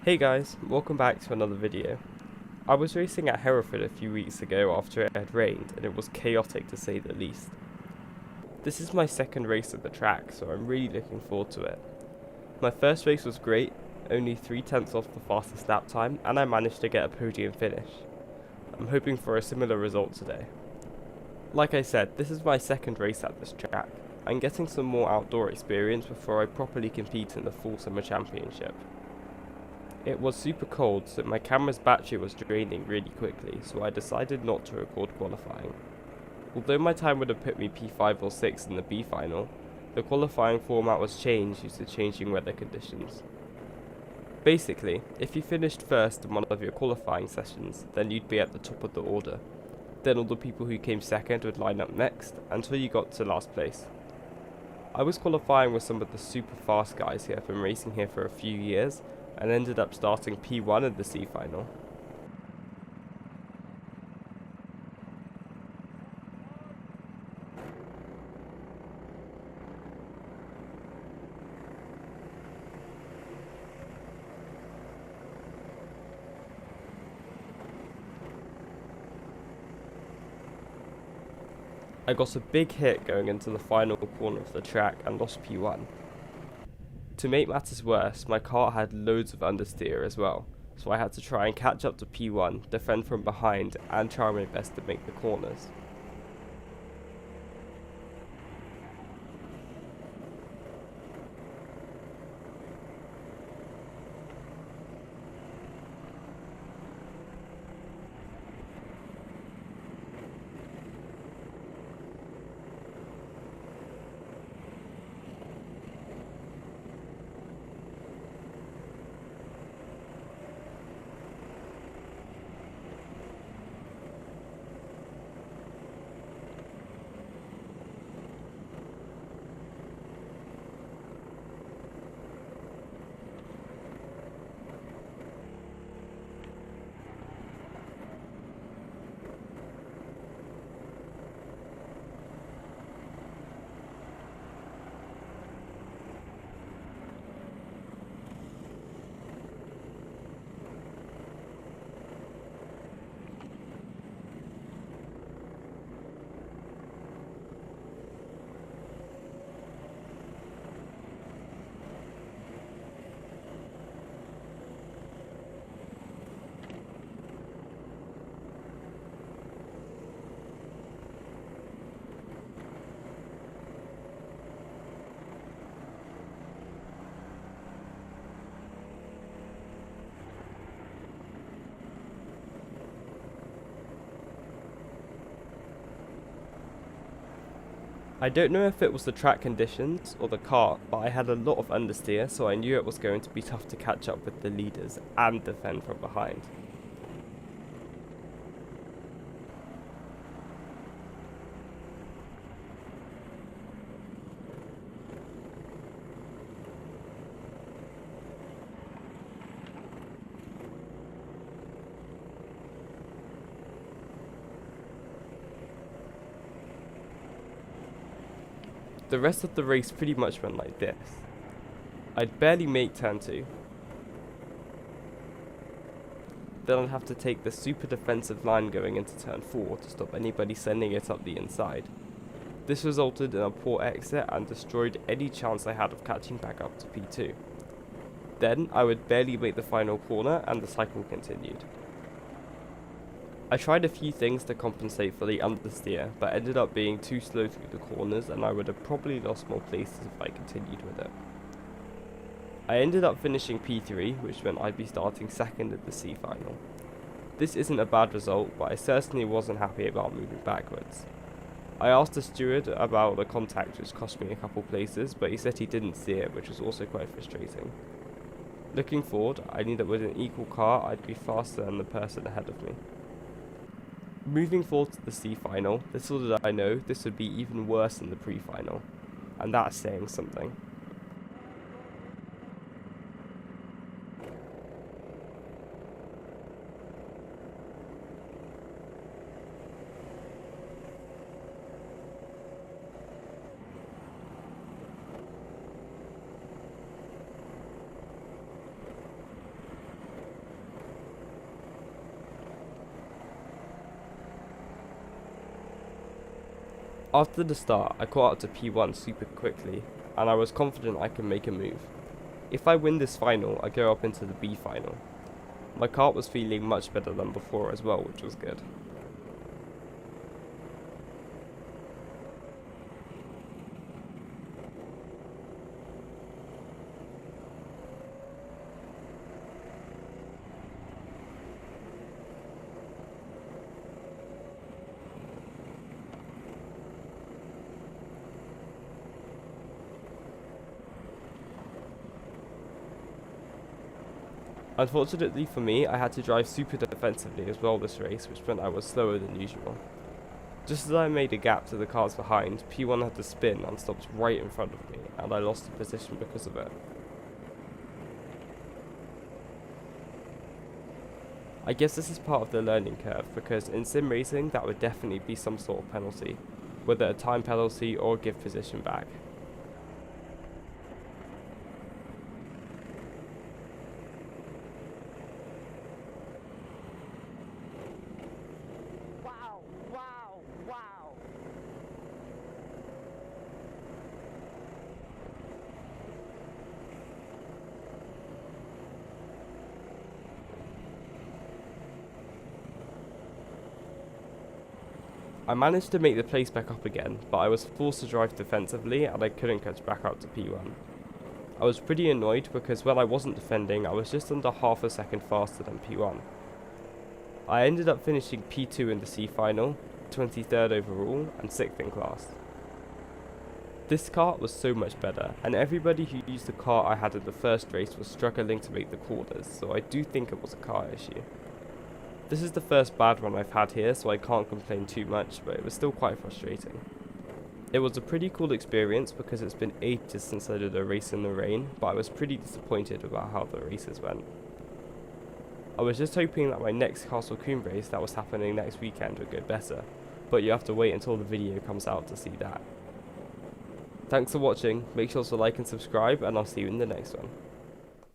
Hey guys, welcome back to another video. I was racing at Hereford a few weeks ago after it had rained and it was chaotic to say the least. This is my second race at the track, so I'm really looking forward to it. My first race was great, only 3/10 off the fastest lap time, and I managed to get a podium finish. I'm hoping for a similar result today. Like I said, this is my second race at this track. I'm getting some more outdoor experience before I properly compete in the full summer championship. It was super cold, so my camera's battery was draining really quickly, so I decided not to record qualifying. Although my time would have put me P5 or 6 in the B final, the qualifying format was changed due to changing weather conditions. Basically, if you finished first in one of your qualifying sessions, then you'd be at the top of the order. Then all the people who came second would line up next, until you got to last place. I was qualifying with some of the super fast guys who have been racing here for a few years, and ended up starting P1 in the C final. I got a big hit going into the final corner of the track and lost P1. To make matters worse, my car had loads of understeer as well, so I had to try and catch up to P1, defend from behind, and try my best to make the corners. I don't know if it was the track conditions or the car, but I had a lot of understeer, so I knew it was going to be tough to catch up with the leaders and defend from behind. The rest of the race pretty much went like this. I'd barely make turn 2. Then I'd have to take the super defensive line going into turn 4 to stop anybody sending it up the inside. This resulted in a poor exit and destroyed any chance I had of catching back up to P2. Then I would barely make the final corner and the cycle continued. I tried a few things to compensate for the understeer, but ended up being too slow through the corners and I would have probably lost more places if I continued with it. I ended up finishing P3, which meant I'd be starting second at the C final. This isn't a bad result, but I certainly wasn't happy about moving backwards. I asked the steward about the contact which cost me a couple places, but he said he didn't see it, which was also quite frustrating. Looking forward, I knew that with an equal car I'd be faster than the person ahead of me. Moving forward to the C final, little did I know this would be even worse than the pre-final, and that's saying something. After the start, I caught up to P1 super quickly, and I was confident I could make a move. If I win this final, I go up into the B final. My kart was feeling much better than before as well, which was good. Unfortunately for me, I had to drive super defensively as well this race, which meant I was slower than usual. Just as I made a gap to the cars behind, P1 had to spin and stopped right in front of me, and I lost the position because of it. I guess this is part of the learning curve, because in sim racing that would definitely be some sort of penalty, whether a time penalty or give position back. I managed to make the place back up again, but I was forced to drive defensively and I couldn't catch back up to P1. I was pretty annoyed because when I wasn't defending, I was just under half a second faster than P1. I ended up finishing P2 in the C final, 23rd overall, and 6th in class. This kart was so much better, and everybody who used the kart I had in the first race was struggling to make the corners, so I do think it was a kart issue. This is the first bad one I've had here, so I can't complain too much, but it was still quite frustrating. It was a pretty cool experience because it's been ages since I did a race in the rain, but I was pretty disappointed about how the races went. I was just hoping that my next Castle Coombe race that was happening next weekend would go better, but you have to wait until the video comes out to see that. Thanks for watching, make sure to like and subscribe, and I'll see you in the next one.